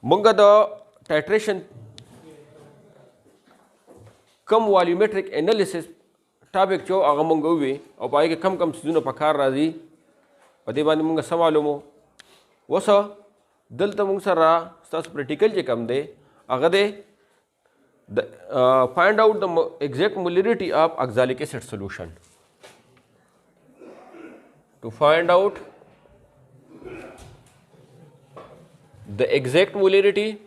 मंगा the titration come volumetric analysis topic जो आगे मंगा हुए और पाए कि कम सीजनों पकार राजी पदे बानी मंगा समालूमो वसा दल तमुंग सरा स्टास प्रैक्टिकल जे कम दे आगे दे find out the exact molarity of oxalic acid solution. To find out the exact molarity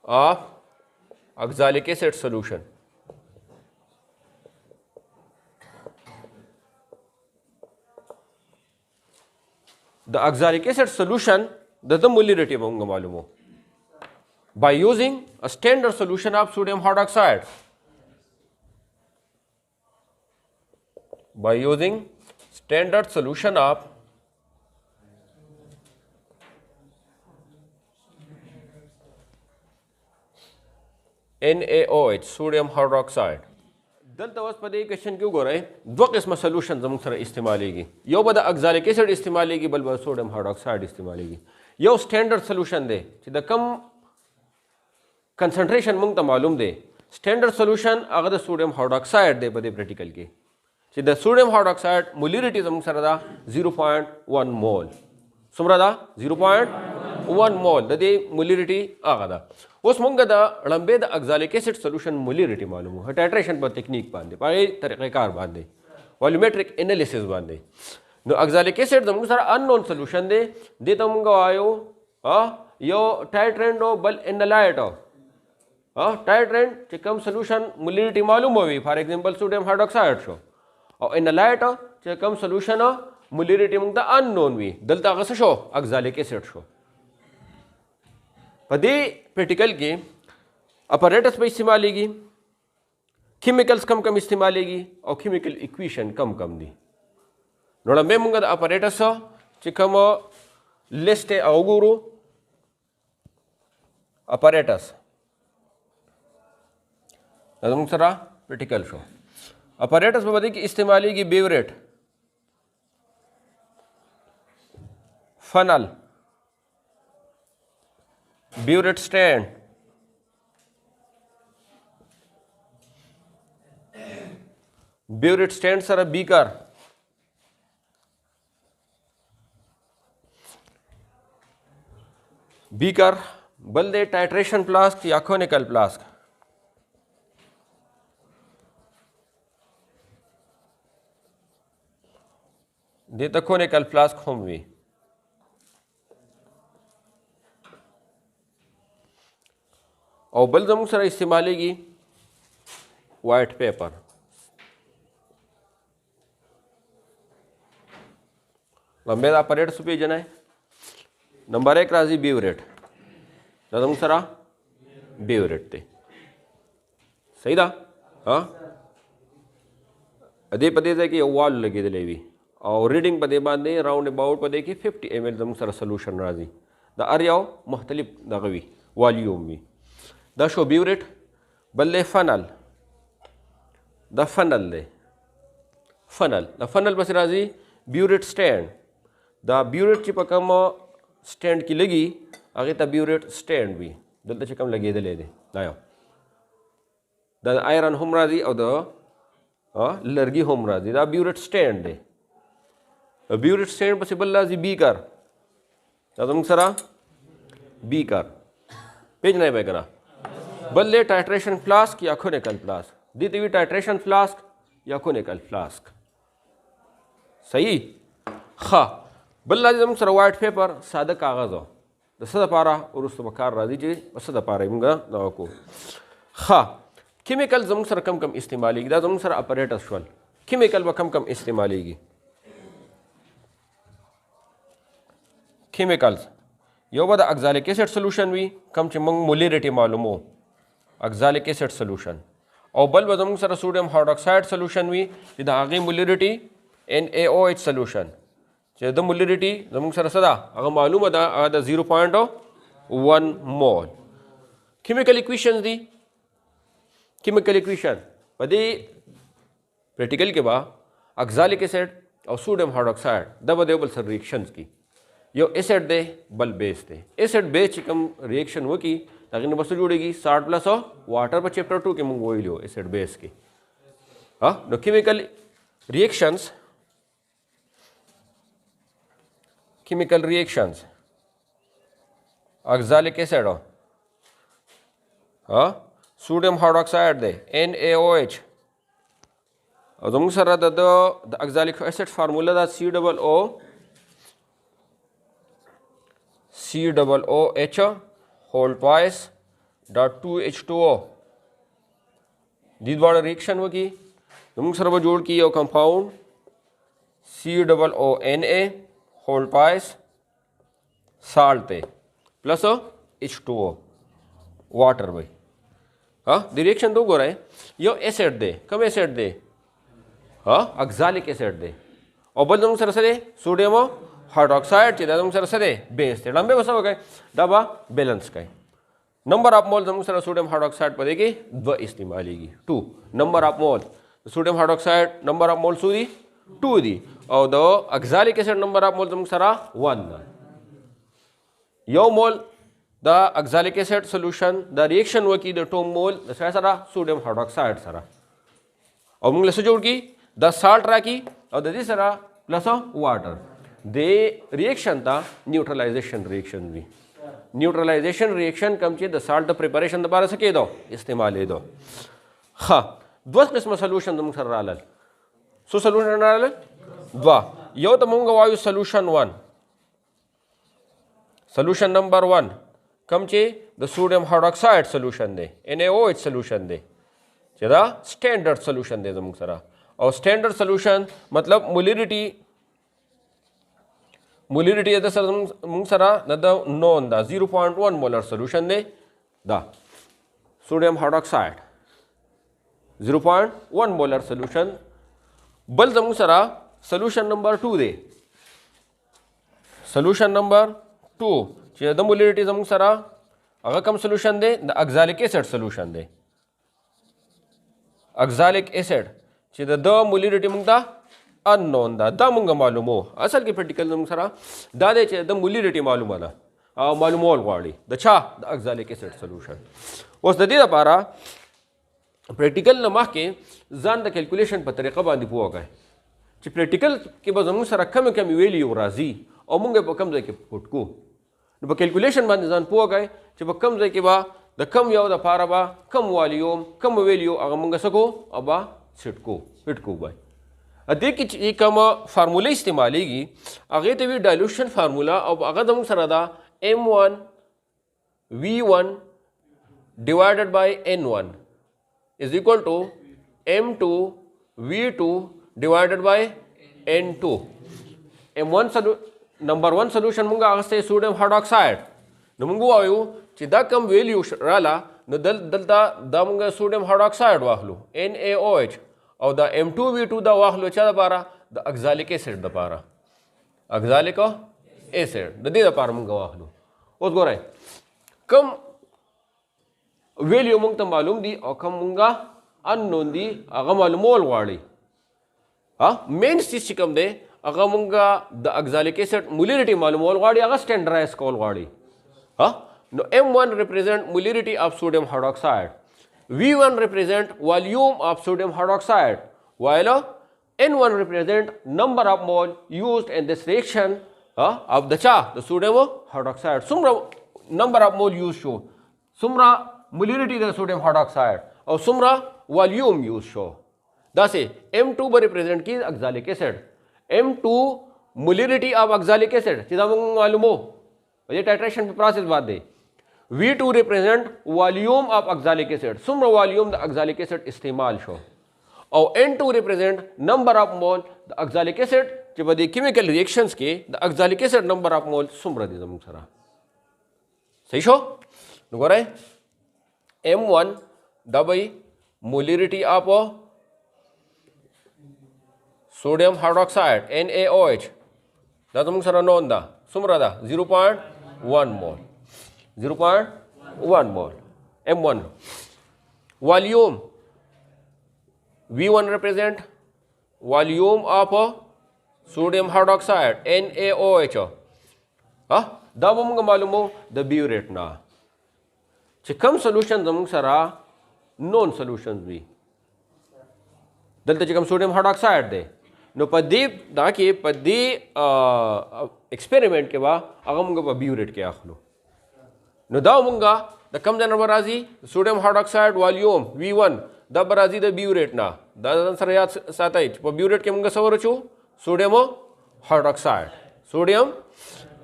of oxalic acid solution. The oxalic acid solution the molarity मंगा मालूम हो by using a standard solution of sodium hydroxide. By using standard solution of NaOH sodium hydroxide. दलता वस पदे क्वेश्चन क्यों go रहे हैं दो किस्म सॉल्यूशन जमुंग सर इस्तेमालेगी यो बदा ऑक्सैलिक एसिड इस्तेमालेगी बल बदा सोडियम हाइड्रोक्साइड इस्तेमालेगी यो स्टैंडर्ड सॉल्यूशन दे सीधा कम कंसंट्रेशन मुंग तो मालूम दे स्टैंडर्ड सॉल्यूशन अगर सोडियम हाइड्रोक्साइड दे बदे प्रैक्टिकल के सीधा सोडियम हाइड्रोक्साइड मोलैरिटी जमुंग सर दा 0.1 मोल सुमरा दा 0.1 मोल दे मोलैरिटी आगदा उस मंगा दा लंबे the oxalic acid solution molarity मालूम हो टाइट्रेशन पर टेक्निक बांधे पाए तरीक़ेकार बांधे वॉल्यूमेट्रिक एनालिसिस बांधे नो ऑक्सैलिक एसिड जमुंग सर अननोन सॉल्यूशन दे तो मंगा आयो यो टाइट्रेंट हो बल एनालाइट हो टाइट्रेंट चे कम सॉल्यूशन मोलैरिटी मालूम होवी for example sodium hydroxide show और एनालाइट हो चे कम सॉल्यूशन हो मोलैरिटी मंगा अननोन वी दलता गस शो ऑक्सैलिक एसिड शो पदे प्रैक्टिकल के अपरेटस पे इस्तेमालेगी केमिकल्स कम इस्तेमालेगी और केमिकल इक्वेशन कम दी नोड़ा मैं मुंगा अपरेटस चिकम लिस्ट अवगुरु अपरेटस सरा प्रैक्टिकल शो अपरेटस में बदी कि इस्तेमालेगी बेवरेट funnel burette stand sir beaker बल दे टाइट्रेशन फ्लास्क या कोनिकल फ्लास्क दे तो कोनिकल फ्लास्क होम वी और बल जमुंग सर इस्तेमालेगी वाइट पेपर लंबे अपरेट सुपे जना है नंबर 1 राजी ब्यूरेट जमुंग सरा ब्यूरेट थे सही दा हाँ अदे पदे थे कि वाल लगे दे लेवी और रीडिंग पदे बांधे राउंड अबाउट पदे की 50 ml जमुंग सरा सोल्यूशन राजी द अरियाव मुख्तलिफ दगवी वॉल्यूम भी द शो ब्यूरेट बल्ले फनल द फनल बस राजी ब्यूरेट स्टैंड द ब्यूरेट ची पकम स्टैंड की लगी आगे द ब्यूरेट स्टैंड भी दलता चिकम लगे दे ले दे लायो द आयरन होम राजी और द लर्गी होम राजी the burette stand they burette stand bus बल्ला जी बीकर तुम सरा बीकर पेज नहीं बेगना बल्ले टाइट्रेशन फ्लास्क या कोनिकल फ्लास्क दी हुई टाइट्रेशन फ्लास्क या कोनिकल फ्लास्क सही हाँ बल्ला जम सर वाइट पेपर सादा कागज हो द सदा पारा और उस बकार राजी जे सदा पारा इमगा को हाँ केमिकल जम सर कम इस्तेमालेगी दा जम सर अपरेटस शवल केमिकल व कम इस्तेमालेगी केमिकल्स यो बदा ऑक्सैलिक एसिड सॉल्यूशन भी कम चिमंग मोलैरिटी मालूम हो ऑक्सैलिक एसिड सॉल्यूशन और बल बदम सर सोडियम हाइड्रोक्साइड सॉल्यूशन भी इधर आगे मोलैरिटी NaOH सॉल्यूशन चे द मोलैरिटी जमुंग सर सदा अगर मालूम अदा अगर 0.1 मोल केमिकल इक्वेशन दी केमिकल इक्वेशन पदे प्रैक्टिकल के बाद ऑक्सैलिक एसिड और सोडियम हाइड्रोक्साइड दबा दे बल सर रिएक्शंस की यो एसिड दे बल बेस दे एसिड बेस कम रिएक्शन वो की ताकि बस जुड़ेगी साल्ट प्लस और वाटर पर चैप्टर 2 के मुंग वही लो एसिड बेस की हाँ नो केमिकल रिएक्शंस ऑक्सैलिक एसिड हाँ सोडियम हाइड्रोक्साइड दे NaOH और तुम सर द ऑक्सैलिक एसिड फार्मूला दा COOH whole twice dot 2H2O दीद वाला रिएक्शन वो की तुम सर वो जोड़ की यो compound COONA whole twice salt दे प्लस H2O वाटर भाई हाँ रिएक्शन तो हो रहा है यो एसिड दे कम एसिड दे हाँ ऑक्सैलिक एसिड दे और बल तुम सर सरे सोडियम हाइड्रोक्साइड चिदा तुम सर सरे बेस थे लंबे बस हो गए दबा बैलेंस का नंबर ऑफ मोल तुम सर सोडियम हाइड्रोक्साइड पर देखिए द इस्तेमालेगी 2 number of mole sodium hydroxide number of mole सूदी 2 दी और the oxalic acid number of mole तुम सरा 1 यो मोल the oxalic acid solution the reaction wo ki the 2 mole the sara sodium hydroxide sara और मुंगले से जोड़ की the salt रखी और the सरा plus water the reaction था neutralization reaction भी neutralization reaction कम चाहिए the salt the preparation दोबारा से के दो इस्तेमाल ले दो हाँ दो किस्म solution तुम सर रालल सो solution रालल दो यो तो मुंगा वायु solution 1 solution number 1 कम चे द सोडियम हाइड्रोक्साइड सोल्यूशन दे NaOH सोल्यूशन दे चेदा स्टैंडर्ड सोल्यूशन दे मुंग सरा और स्टैंडर्ड सोल्यूशन मतलब मोलिडिटी है सर मुंग सरा नदा नॉन दा 0.1 मोलर सोल्यूशन दे दा सोडियम हाइड्रोक्साइड 0.1 मोलर सोल्यूशन बल मुंग सरा सोल्यूशन नंबर 2 दे सोल्यूशन नंबर 2 द मोलिडिटी मुंग सरा अगर कम सोल्यूशन दे द ऑक्सैलिक एसिड सोल्यूशन दे ऑक्सैलिक एसिड चे द मोलिडिटी मुंग दा अननोन दा मुंग मालूम हो असल की प्रैक्टिकल मुंग सरा दा दे चे द मोलिडिटी मालूम आला मालूम होल वाली द छा द ऑक्सैलिक एसिड सोल्यूशन उस द दे पारा प्रैक्टिकल नमा के जान द कैलकुलेशन पर तरीका बांधी पुआ गए चे प्रैक्टिकल के बाद मुंग सरा कम वैल्यू राजी और मुंगे पर कम जाके फुटको ब कैलकुलेशन बांधे जान पुआ गए जब कम जाए कि बा द कम याव द पारा बा कम वॉल्यूम कम वैल्यू अगर मंगा सको अबा सिटको फिटको बाय अदे कि ये कम फार्मूला इस्तेमालेगी अगर तो भी डाइल्यूशन फार्मूला अब अगर दम सरदा M1 V1 divided by N1 is equal to M2 V2 divided by N2 M1 number 1 solution मुंगा अगस्ते सोडियम हाइड्रोक्साइड न मुंगु आयु चिदा कम वैल्यू राला न दलता द मुंगा सोडियम हाइड्रोक्साइड वाहलो NaOH और द M2 V2 द वाहलो चा पारा द ऑक्सैलिक एसिड द पारा oxalic acid the they the पारा मुंगा वाहलो उस गोरे कम वैल्यू मुंग त मालूम दी और कम मुंगा अननोन दी अगर मालूम मोल वाली हाँ मेन चीज कम दे अगर मुंगा द ऑक्सैलिक एसिड मोलिडिटी मालूम होल गाड़ी अगर स्टैंडर्डाइज कॉल गाड़ी हाँ नो M1 रिप्रेजेंट मोलिडिटी of sodium hydroxide V1 represent volume of sodium hydroxide while N1 represent number of mole used in this reaction of the sodium hydroxide. Sumra number of mole used show, sumra molarity the sodium hydroxide और sumra volume used show. Thus M2 represent की oxalic acid. M2 molarity of oxalic acid सीधा मालूम हो ये titration process बात दे. V2 represent volume of oxalic acid. Sumra volume the oxalic acid इस्तेमाल show. और N2 represent number of mole the oxalic acid जब बदे chemical reactions के the oxalic acid number of mole सुमरा दी जमुक सरा सही शो नुको रहे M1 दबाई molarity of sodium hydroxide NaOH दा जमुक सरा नॉन दा सुमरा दा 0.1 mole 0.1 mole M1 volume V1 represent volume of sodium hydroxide NaOH दा बमंग मालूमो द ब्यूरेट ना चिकम सॉल्यूशन जमंग सरा नॉन सॉल्यूशंस भी दलते चिकम सोडियम हाइड्रोक्साइड दे नो पदी दाके पदी एक्सपेरिमेंट के बा अगमंग बा ब्यूरेट के आखलो नो दा मंगा द कम जनर बराजी sodium hydroxide volume V1 the बराजी द ब्यूरेट ना द सर याद साथै प ब्यूरेट के मंगा सवर छु सोडियम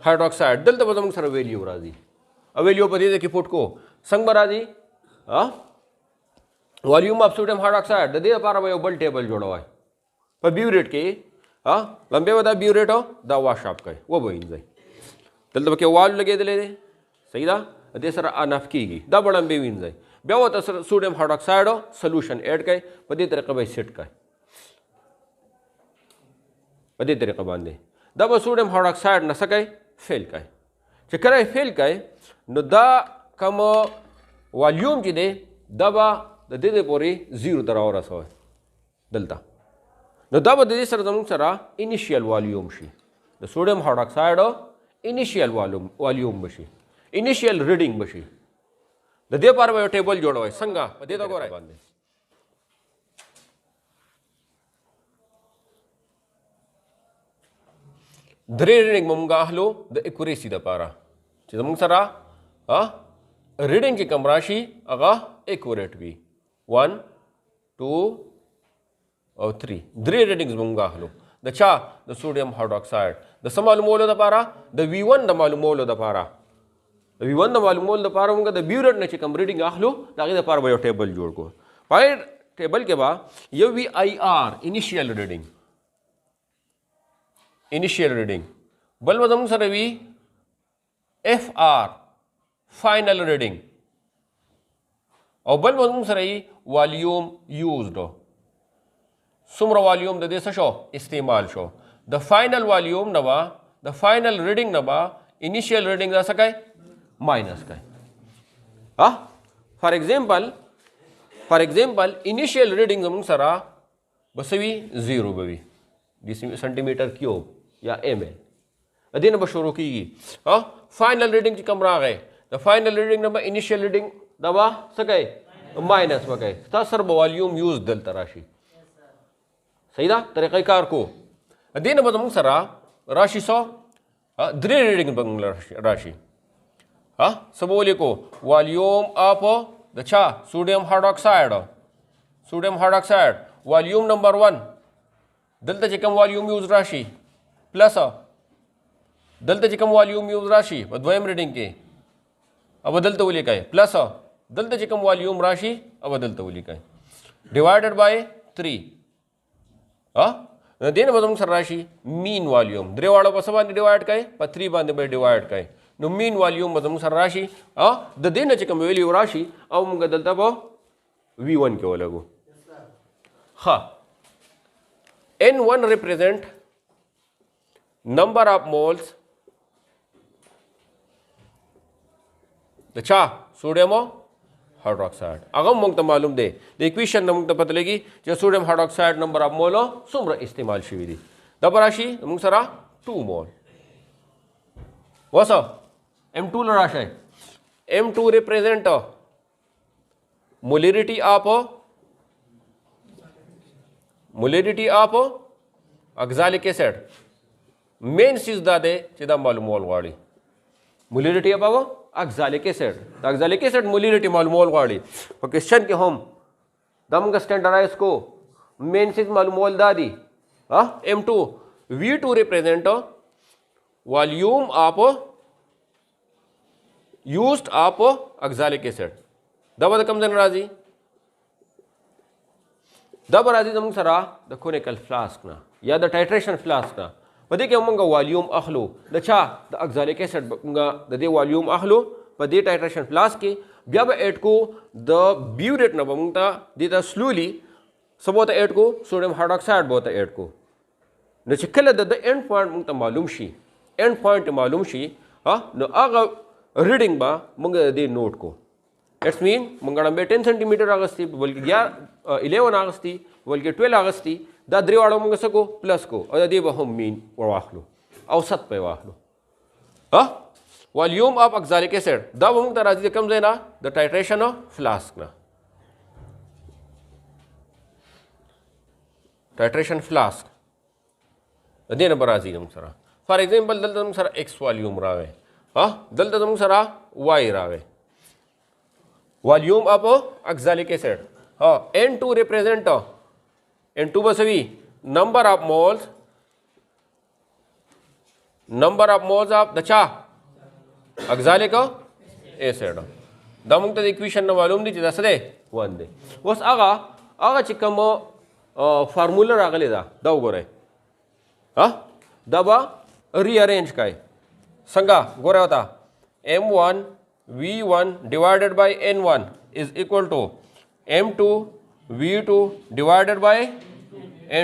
हाइड्रोक्साइड दलते बदम सर वैल्यू बराजी वैल्यू पदी दे की फुट को संग बराजी volume of sodium hydroxide the they पारा बयो बल टेबल जोड़ो है पर ब्यूरेट के लंबे बदा ब्यूरेट हो दा वाश आप का वो बइन जाए दलते बके वाल लगे दले दे सही दा दे सर अनफ की दा बड़ा बेविन जाए ब्याव त sir sodium hydroxide solution add का पदी तरीका बाय सेट का पदी तरीका बांधे दब सोडियम हाइड्रोक्साइड न सके फेल का चक्कर फेल का नो दा कम वॉल्यूम जी दे दबा द दे पोरी जीरो दरावर सो दलता नो दब दे सर जम सरा initial volume she the sodium hydroxide initial volume बशी इनिशियल रीडिंग बशी द दे पार बयो टेबल जोड़ो है संगा दे दो गोरा बांधे द्रे रीडिंग ममगा हलो द एक्यूरेसी द पारा चिदम सरा रीडिंग की कम राशि अगा एक्यूरेट भी 1 2 और 3 द्रे रीडिंग्स ममगा हलो द चा द सोडियम हाइड्रोक्साइड द समालूम होलो द पारा द V1 द मालूम होलो द पारा द V1 द मालूम होलो द पारा ममगा द ब्यूरेट ने चिकम रीडिंग आहलो ताकि द पारा बयो टेबल जोड़ को पाए टेबल के बा ये VIR इनिशियल रीडिंग बल बदम सर भी FR फाइनल रीडिंग और बल बदम सर वॉल्यूम यूज्ड सुमर वॉल्यूम द देश शो इस्तेमाल शो द फाइनल वॉल्यूम नवा द फाइनल रीडिंग नवा इनिशियल रीडिंग दा सकाय माइनस का फॉर एग्जांपल इनिशियल रीडिंग हम सरा बसवी 0 बवी सेंटीमीटर क्यूब या ml अधीन बशुरू की फाइनल रीडिंग की कमरा गए the final reading number initial reading दबा सके माइनस में गए सर वॉल्यूम यूज दल तराशी सही दा तरीक़ाकार को अधीन बदम सरा राशि सो द्रे रीडिंग बंग राशि सबोले को वॉल्यूम ऑफ द चा सोडियम हाइड्रोक्साइड वॉल्यूम नंबर 1 दलते चिकम वॉल्यूम यूज राशि प्लस दलते चिकम वॉल्यूम यूज राशि द्वयम रीडिंग के अब दलते उली का प्लस दलते चिकम वॉल्यूम राशि अब दलते उली का डिवाइडेड बाय 3 देन बदम सर राशि मीन वॉल्यूम द्रे वालों पर सब डिवाइड का 3 बांधे बाय डिवाइड का नो मीन वॉल्यूम बदम सर राशि द देन चिकम वैल्यू राशि अब मुंगा दलता बो V1 के वाला को N1 represent number of moles the cha sodium hydroxide अगम मुंग मालूम दे द इक्वेशन नमुंग पता लगी जो sodium hydroxide number of mole सुम्र इस्तेमाल शिविदी दब राशि मुंग सरा 2 मोल वसा M2 राशि M2 represent molarity of oxalic acid main चीज दादे चिदा मालूम मोल वाली मोलरिटी अब oxalic acid मोलरिटी मालूम मोल वाली पर क्वेश्चन के हम दम का स्टैंडर्डाइज को मेन चीज मालूम मोल दादी M2 V2 represent volume of used of oxalic acid दबा कम जन राजी दब राजी दम सरा द कोनिकल फ्लास्क ना या द टाइट्रेशन फ्लास्क ना पदे के मंगा वॉल्यूम अखलो द चा द oxalic acid मंगा द दे वॉल्यूम अखलो पदे टाइट्रेशन फ्लास्क के ब्याब एट को द ब्यूरेट ना बंगता देता स्लोली सबोता एट को सोडियम हाइड्रोक्साइड बोता एट को न चिकल द एंड पॉइंट मंगता मालूम शी एंड पॉइंट मालूम शी न आगा रीडिंग बा मंगा दे नोट को इट्स मीन मंगड़ा में 10 सेंटीमीटर आगस्ती बल्कि 11 आगस्ती बल्कि 12 आगस्ती دا درې واړه موږ څه کو پلس کو او د دې به هم مین واخلو اوسط به واخلو والیوم اف اکزالیک ایسډ دا به موږ ته راځي د کوم ځای نه د ټایټریشن فلاسک نه ټایټریشن فلاسک د دې نه به راځي موږ سره فار ایگزامپل دلته موږ سره ایکس والیوم راغی دلته موږ سره وای راغی volume of oxalic acid N2 represent N2 बस भी number of moles of the cha oxalic acid دا موږ ته د equation نه معلوم دي چې دا څه دی 1 دی اوس هغه چې کوم فارموله راغلی دا وګورئ دا به ریارینج کړئ څنګه ګورئ وتا M1 V1 divided by N1 is equal to M2 V2 divided by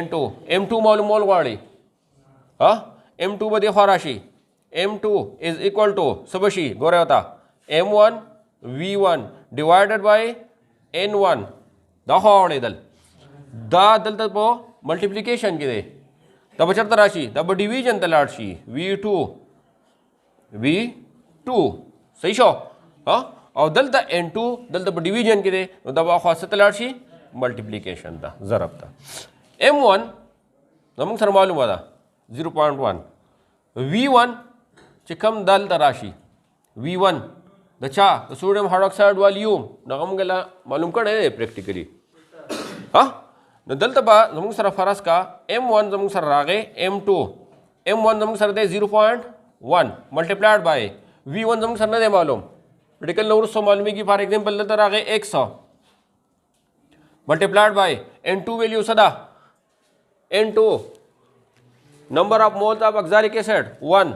N2 M2 معلوم مول غواړي M2 به د خراشي M2 is equal to سبشي ګوره وتا M1 V1 divided by N1 دا خواړي دا دلته په ملټیپلیکیشن کې دی دا به چرته راشي دا به ډیویژن ته لاړ شي V2 صحیح شو او دلته N2 دلته په ډیویژن کې دی نو دا به خاصه ته لاړ شي ملټیپلیکیشن ته ضرب ته M1 زموږ سره معلومه ده 0.1 V1 چې کم دلته راشي V1 د چا د سوډیم هایدروکساید والیوم دغه موږ معلوم کړی دی پریکټیکلی نو دلته به زموږ سره فرض کا M1 زموږ سره راغی M1 زموږ سره دی 0.1 ملټیپلایډ بای V1 زموږ سره نه دی معلوم رډیکل نو وروسته معلومیږي فار ایگزامپل دلته راغی x ملټیپلایډ بای N2 ویلیو څه ده N2 number of moles of oxalic acid 1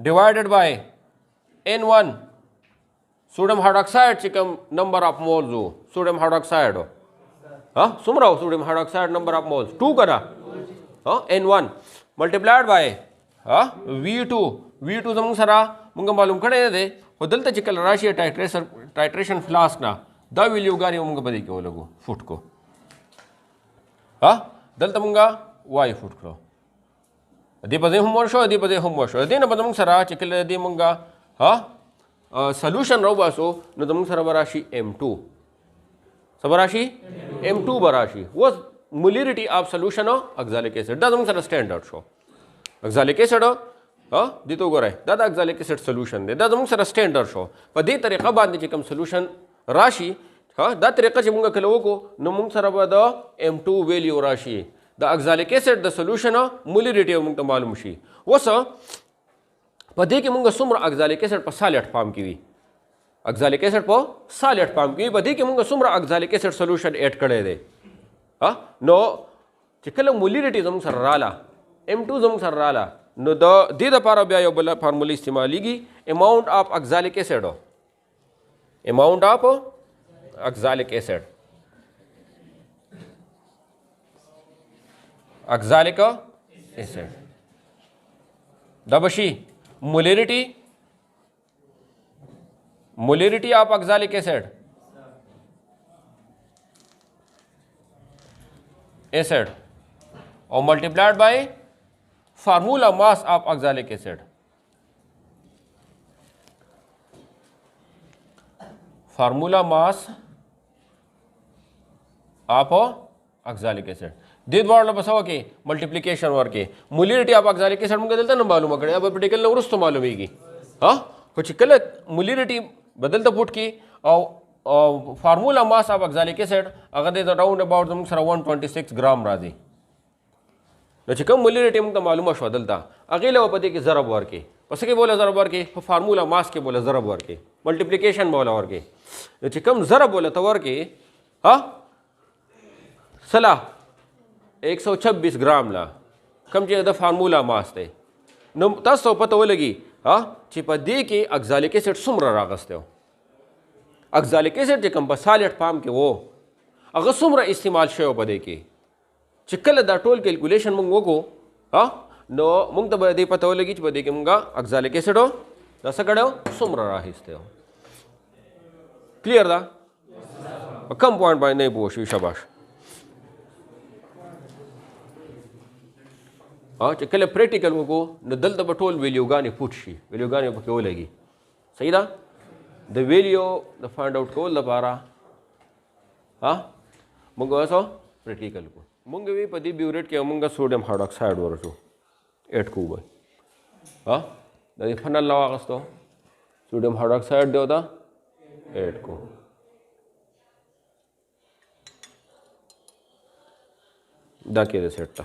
divided by N1 sodium hydroxide چې کوم number of moles हो sodium hydroxide څومره हो sodium hydroxide number of moles 2 کنه N1 multiplied by V2 زموږ سره موږ معلوم کړی دی خو دلته چې کله راشي ټایټریشن فلاسک نه دا ویلیوګانې موږ په دې کې ولګو فوټ کو دلته موږ وای فوټ کړو دې په دې هم وشو دې په دې هم وشو دې نه به موږ سره چې کله دې موږ سلوشن راوباسو نو زموږ سره به راشي M2 څه به راشي M2 به راشي اوس مولیریټي آف سلوشن اکزالیک ایسډ دا زموږ سره سټینډرډ شو اکزالیک ایسډ دې ته وګورئ دا د اکزالیک ایسډ سلوشن دی دا زموږ سره سټینډرډ شو په دې طریقه باندې چې کوم سلوشن راشي دا طریقه چې موږ کله وکړو نو موږ سره به د M2 ویلیو راشي د اکزالیک ایسډ د سلوشن مولیریټي موږ ته معلوم شي اوس په دې کې موږ څومره اکزالیک ایسډ په سالیډ فارم کې وي اکزالیک ایسډ په سالیډ فارم کې وي په دې کې موږ څومره اکزالیک ایسډ سلوشن اډ کړی دی نو چې کله مولیریټي زموږ سره رااله M2 زموږ سره رااله نو د دې لپاره بیا یو بل فارموله استعمالیږي اماونټ اف اکزالیک ایسډ اماونټ اف oxalic acid دا بشي molarity of oxalic acid or multiplied by formula mass of oxalic acid formula mass आप oxalic acid دې دواړو په سوا کې ملټیپلیکیشن ورکې مولیریټي اف oxalic acid موږ دلته نه معلومه کړې अब پریکټیکل نو ورسته معلومیږي خو چې کله مولیریټي بدلته پټ کې او فارمولا ماس اف oxalic acid هغه د راوند اباوټ زموږ سره 126 ګرام راځي نو چې کوم مولیریټي موږ ته معلومه شو دلته هغې له په دې کې ضرب ورکې پس کې بوله ضرب ورکې په فارمولا ماس کې بوله ضرب ورکې ملټیپلیکیشن بوله ورکې نو چې کوم ضرب بوله ته ورکې سلا 126 ګرام لا کم چې د فارمولا ماس دی نو تاسو پته ولګي چې په دې کې اکزالیک ایسډ څومره راغستی و اکزالیک ایسډ چې کوم په سالیډ فارم کې و هغه څومره استعمال شوی په دې کې چې کله دا ټول کیلکولیشن موږ وکړو نو موږ ته به دې پته ولګي چې په دې کې موږ اکزالیک ایسډ دا څه کړی و څومره راخیستی و کلیر ده په کم پوینټ باندې نه پوه شوي شاباش ها چې کله پریکټیکل وکړو نو دلته به ټول ویلیوګانې پوټ شي، ویلیوګانې پکې ولګي. صحیح ده؟ د ویلیو د فایند آوټ کول لپاره موږ اوسو پریکټیکل کو. موږ وی په دې بیوریټ کې موږ سوډیم هایدروکساید ورچو 8 کو وای. د دې فنل لا واغستو سوډیم هایدروکساید دی ودا 8 کو. دا کې د سیټ ته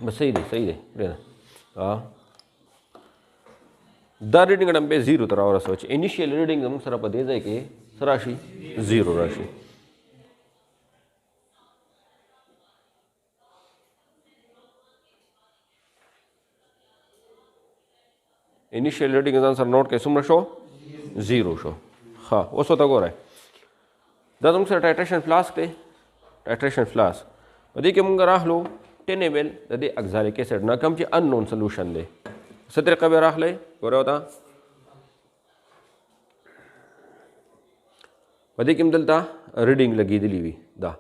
بس صحیح دی دا ریډینګ نمبر 0 تر ورسو چې انیشیل ریډینګ موږ سره په دې ځای کې سره راشي 0 راشي. انیشیل ریډینګ ځان سره نوٹ کړئ څومره شو 0 شو. ها اوس ورته ګورئ دا زموږ سره ټایټریشن فلاسک دی. ټایټریشن فلاسک په دې کې موږ راخلو 10 ml د دې اکزالیک اسید نه کم چې ان نون سولوشن دی. څه طریقه به راخلئ ګورئ وته په دې کې هم دلته ریډینګ لګېدلی وي. دا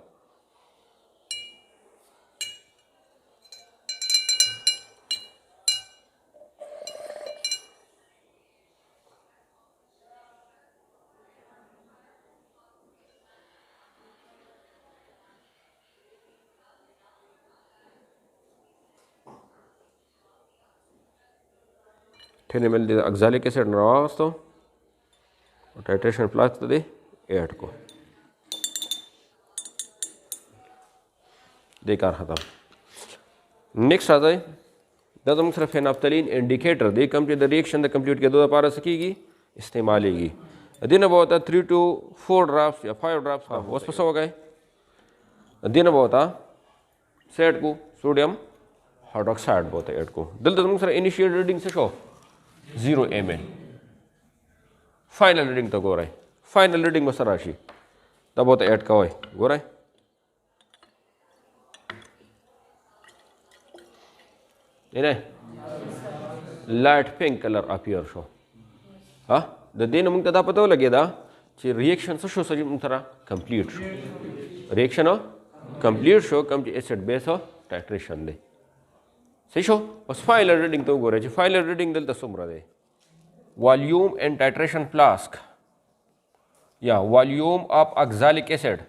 ٹین ml د اکزالیک اسید نه راوستو ټایټریشن فلاسک ته دی 8 کو دې کار ختم. نیکسٹ راځئ دا زموږ سره فیناپتلین انډیکیټر دی کوم چې د ریاکشن د کمپلیټ کېدو لپاره څه کېږي استعمالیږي. دې نه به ورته 3 to 4 ډراپس یا 5 ډراپس اوس په څه وکئ دې نه به ورته سیټ کو سوډیم هایدروکساید به ورته ایډ کو. دلته زموږ سره انیشیل ریډینګ څه شو 0 ml. فائنل ریډینګ ته ګورئ فائنل ریډینګ به څه راشي دا به ورته ایډ کوئ. ګورئ لایټ پینک کلر اپیر شو. د دې نه موږ ته دا پته ولګېده چې ریاکشن څه شو موږ سره کمپلیټ شو. ریاکشن کمپلیټ شو کوم چې اسید بیس ټایټریشن دی. صحیح شو. اوس فائنل ریډینګ ته وګورئ چې فائنل ریډینګ دلته څومره دی. والیوم اینڈ ټایټریشن فلاسک یا والیوم آف اکزالیک اسید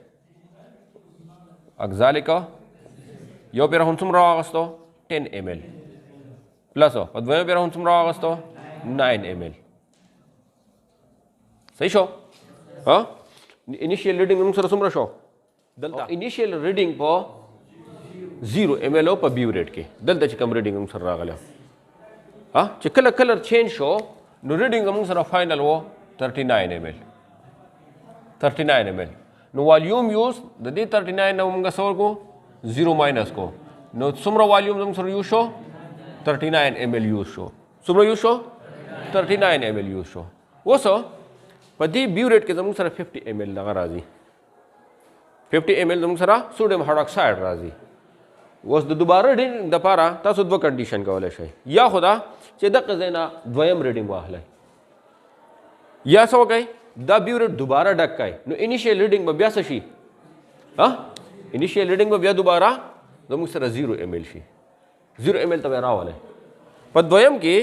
اکزالیک یو پیرا هم څومره واغستو 10 ml پلس په دویم پیرا هم څومره واغستو 9 ml. صحیح شو. انیشیل ریډینګ موږ سره څومره شو دلته انیشیل ریډینګ په 0 ml په بیوریټ کې دلته چې کوم ریډینګ موږ سره راغلی چې کله کلر چینج شو نو ریډینګ موږ سره فائنل و 39 ml 39 ml. نو والیوم یوز د دې 39 نه موږ څه ورکو 0 ماینس کو نو څومره والیوم موږ سره یوز شو 39 ml یوز شو. څومره یوز شو 39 ml یوز شو. اوس په دې بیوریټ کې زموږ سره 50 ml دغه راځي 50 ml زموږ سره سوډیم هایدروکساید راځي. اوس د دوباره ریډینګ دپاره تاسو دوه کنډیشن کولی شئ. یا خو دا چې دغه ځای نه دویم ریډینګ واخلئ یا څه وکئ دا بیوریټ دوباره ډک کئ نو انیشیل ریډینګ به بیا څه شي انیشیل ریډینګ به بیا دوباره زموږ سره 0 ml شي 0 ml ته به راولئ. په دویم کې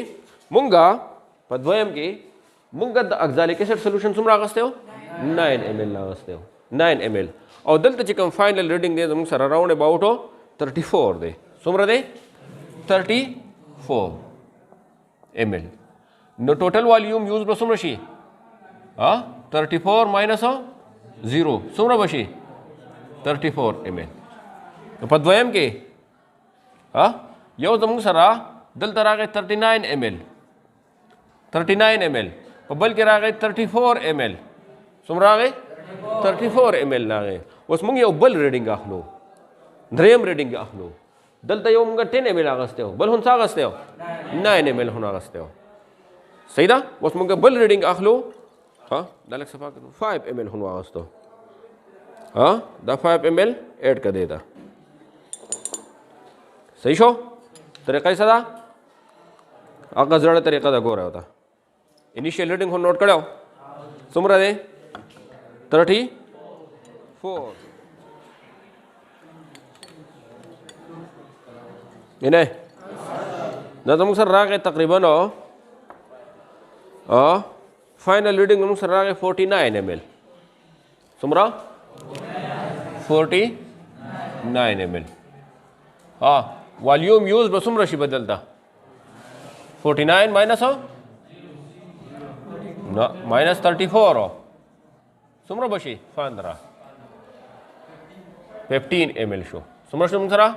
مونږ د اکزالیک اسید سولوشن څومره اغستی و 9 ml اغستی و 9 ml او دلته چې کوم فائنل ریډینګ دی زموږ سره راوند اباؤټ 34 دی. څومره دی 34 ml. نو ټوټل والیوم یوز به څومره شي 34 ماینس 0 څومره به شي 34 ml. نو په دویم کې یو زموږ سره دلته راغی 39 ml په بل کې راغی 34 ml څومره راغی 34 ml راغی. اوس موږ یو بل ریډینګ اخلو دریم ریډینګ اخلو دلته یو موږ 10 ml اغستی و بل هم څه اغستی و 9 ml هم اغستی و. صحیح ده. اوس موږ بل ریډینګ اخلو دا لږ صفا کړو 5 ml هم واغستو دا 5 ml ایډ کړ دی دا. صحیح شو. طریقه یې څه ده هغه زړه طریقه ده ګوره وته انیشیل ریډینګ هم نوٹ کړو څومره دی 34 ini da zam sar rage taqriban final reading zam sar rage 49 ml sumra 49 ml volume use बसुम रशी बदलता 49 माइनस हो माइनस 34 हो सुमरा बशी 15 ml show सुमरा शुम सरा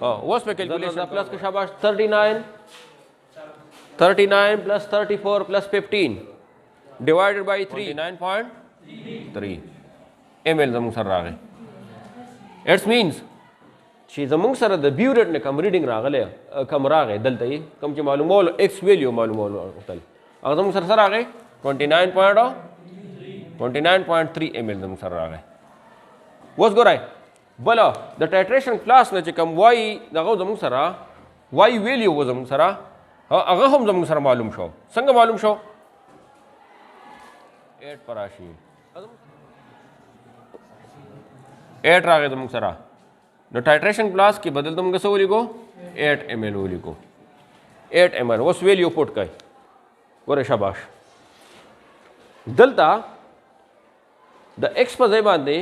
वॉस पे कैलकुलेशन प्लस के शाबाश 39 प्लस 34 प्लस 15 डिवाइडेड बाय 3 9.3 ml जमुंग सर रागे इट्स मीन्स چې زمونږ سره د بیوریټ نه کم ریډینګ راغلی کم راغی دلته یې کم چې معلومولو ایکس ویلیو معلومولو غوښتل هغه زمونږ سره څه راغی 29.3 ml زمونږ سره راغی اوس ګورئ بله د ټایټریشن کلاس نه چې کم وایي دغه زمونږ سره وایي ویلیو و زمونږ سره هغه هم زمونږ سره معلوم شو څنګه معلوم شو 8 پر راشي 8 راغی زمونږ سره نو ټایټریشن کلاس کې بدل دم غسو لیکو 8 ml لیکو 8 ml اوس ویلیو پټ کای ګوره شاباش دلته د ایکس په ځای باندې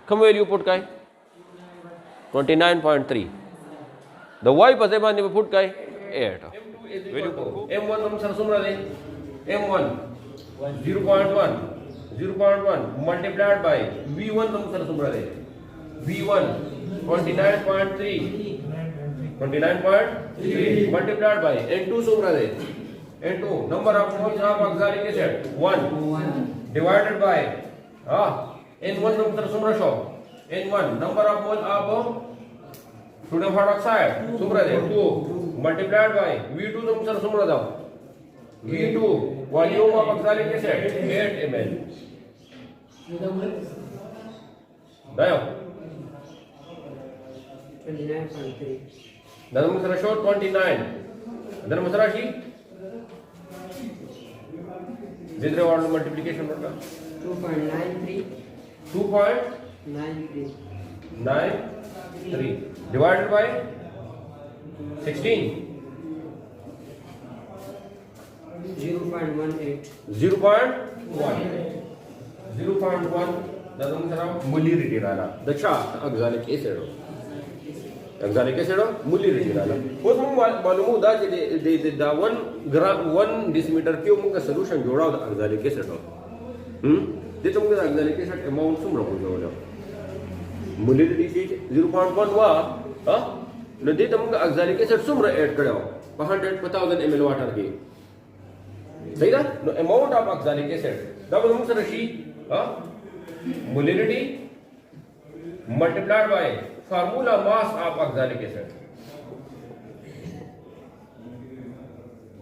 کوم ویلیو پټ کای 29.3 د واي په ځای باندې پټ کای 8 ویلیو m1 هم سره څومره دی m1 0.1 multiplied by v1 هم سره څومره دی V1 29.3 multiplied by N2 sumra de N2 number of moles of oxalic acid 1 divided by N1 number sumra show N1 number of mole of sodium hydroxide sumra de 2 multiplied by V2 number sumra da V2 volume of oxalic acid 8 ml dayo 29.3 dan masara show 29 dan masara shi vidre word multiplication होगा 2.93 divided by 16 0.1 dan masara molarity rala the chart oxalic acid oxalic acid molarity rala اوس موږ معلومه دا چې د 1 ګرام 1 ډیسیمیټر کیوب موږ سولوشن جوړاو د oxalic acid دې ته موږ د oxalic acid اماونت څومره وګورو molarity چې 0.1 وا نو دې ته موږ oxalic acid څومره اډ کړو په 100,000 ml واټر کې صحیح ده نو اماونت اف oxalic acid دا به موږ سره شي molarity multiplied by formula mass of oxalic acid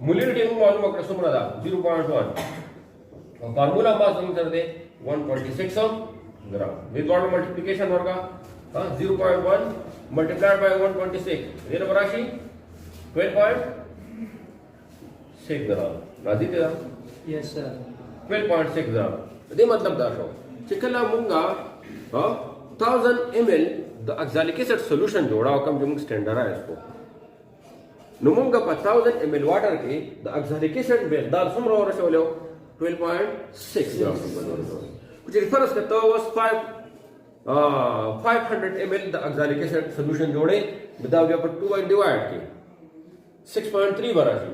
molarity में मालूम है څومره ده 0.1 और formula mass हम कर दे 126 ग्राम with what multiplication होगा 0.1 multiplied by 126 ये नंबर राशि 12.6 ग्राम राजी थे yes sir 12.6 ग्राम दे मतलब दाशो चिकला मुंगा 1000 ml the oxalic acid solution जोड़ा कम जो स्टैंडर्ड है इसको नुमंगा 1000 ml वाटर के द oxalic acid बेदार समरो और से बोलो 12.6 ग्राम कुछ रेफरेंस करता है was 500 ml the oxalic acid solution जोड़े बताओ यहाँ पर 2 डिवाइड के 6.3 बराबर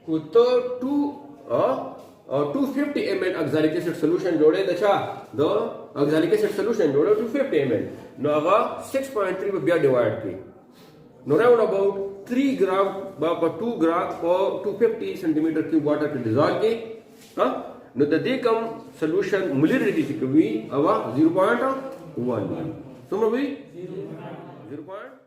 को तो 250 ml oxalic acid solution जोड़े दशा द oxalic acid solution जोड़े 250 ml नो आगा 6.3 पे बिया डिवाइड की नो राउंड अबाउट 3 ग्राम पर 2 ग्राम और 250 सेंटीमीटर क्यूब वाटर के डिजॉल्व के know the they come solution molarity की कभी अवा 0.1 समझ भी 0.